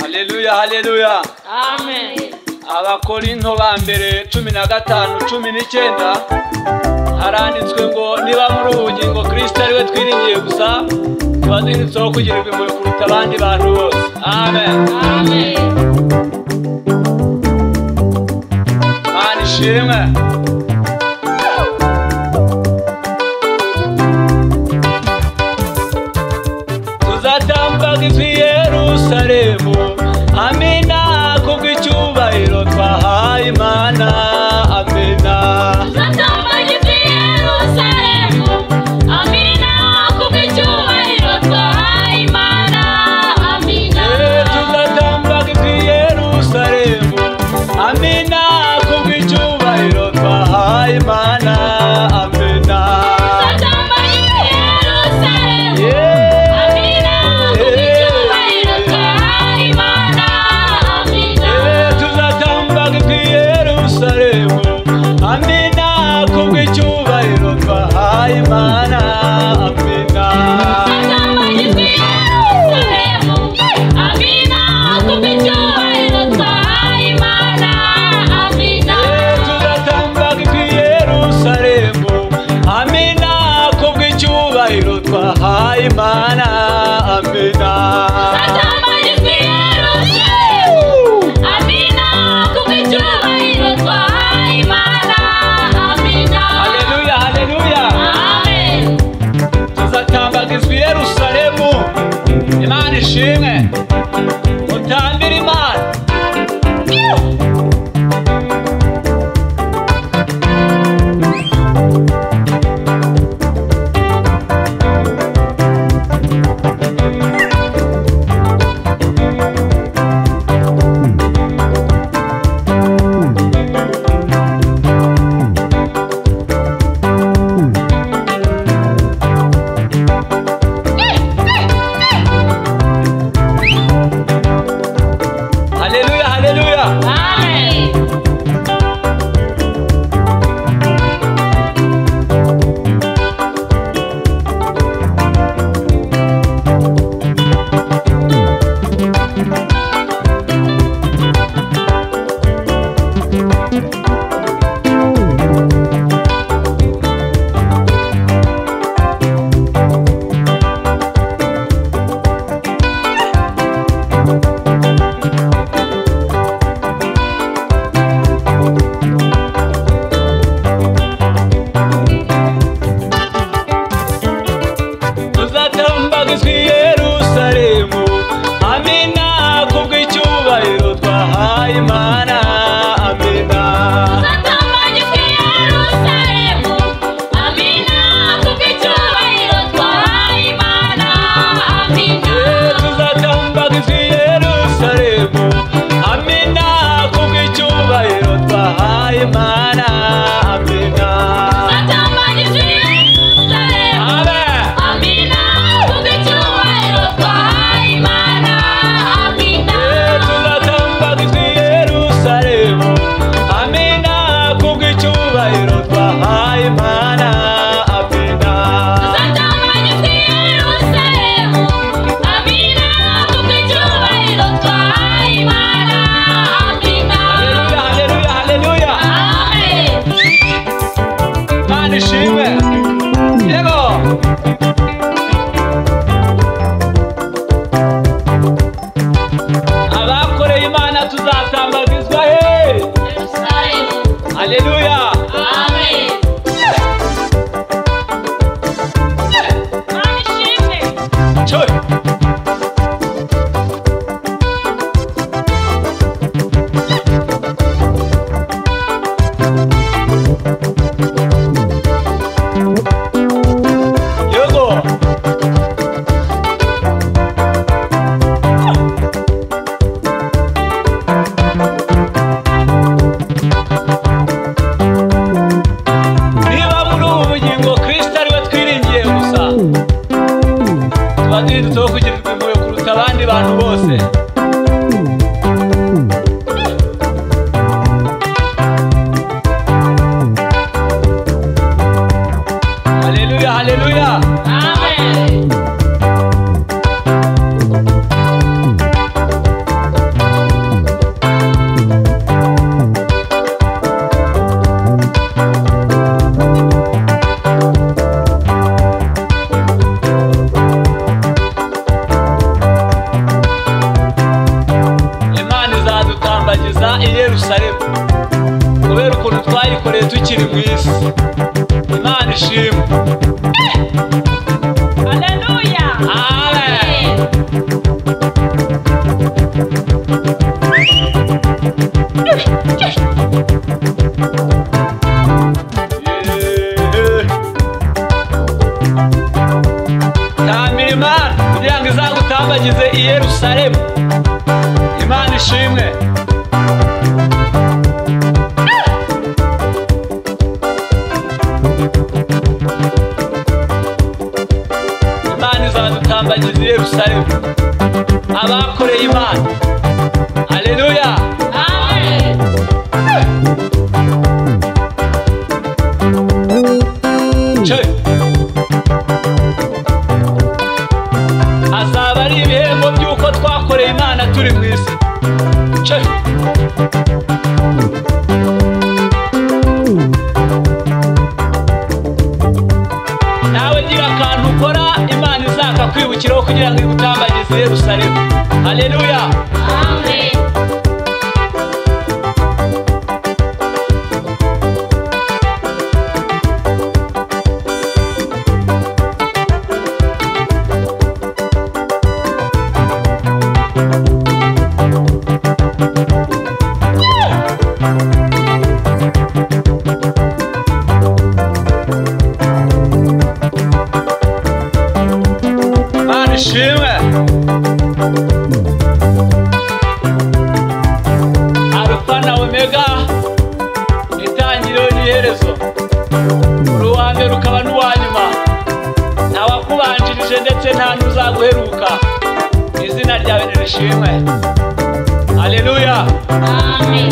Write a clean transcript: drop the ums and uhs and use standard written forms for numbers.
Haleluya, haleluya. Amen. Abakorinto ba mbere 15:19 haranditswe ngo niba muri ubugingo Kristo ariwe twiringiye gusa twanditseho kugirirwa impuhwe kuruta abandi bantu bose. Amen. Amen. Mana ishimwe. Tuzatambaga i Yerusalemu, amina, kubw'icyubahiro twahaye Imana, amina. Tuzatambaga i Yerusalemu, amina, kubw'icyubahiro twahaye Imana, amina. Tuzatambaga i Yerusalemu, amina, kubw'icyubahiro twahaye Imana, amina. Imana, amina. Tuzatambaga i Yerusalemu, amina, kubw'icyubahiro twahaye Imana, amina. Haleluya, haleluya. Tuzatambaga i Yerusalemu, Imana ishimwe, mutambire Imana. Haleluya, haleluya. Tuzatambaga i Yerusalemu, amina, kubw'icyubahiro twahaye Imana, amina. Tuzatambaga i Yerusalemu, amina, kubw'icyubahiro twahaye Imana, amina. Tuzatambaga i Yerusalemu, amina, kubw'icyubahiro twahaye Imana, amina. Haleluya, haleluya, haleluya. Mana ishimwe. Yego. Abakoreye Imana tuzatambagizwa he? Haleluya. Choy. Yego. Niba muri ubugingo Kristo ariwe twiringiye gusa twanditseho kugirirwa impuhwe kuruta abandi bantu bose. Haleluya, haleluya. Amen. twakoreye tukiri mu isi. Imana ishimwe. Haleluya. Amen. Tambira Imana kugira ngo izagutambagize i Yerusalemu. Imana ishimwe. Imana izadutambagiza i Yerusalemu. Abakoreye Imana. Haleluya. Amen. Azaba ari ibihembo by'uko twakoreye Imana turi mu isi. Nawe gira akantu ukora Imana izakakwibukiraho kugira ngo igutambagize i Yerusalemu. Haleluya. Amen. Imana ishimwe. Alpha na Omega, itangiriro n'iherezo. Uri uwa mbere ukaba n'uwa nyuma. Nta wakubanjirije ndetse nta n'uzaguheruka. Izina ryawe nirishimwe. Haleluya. Amen.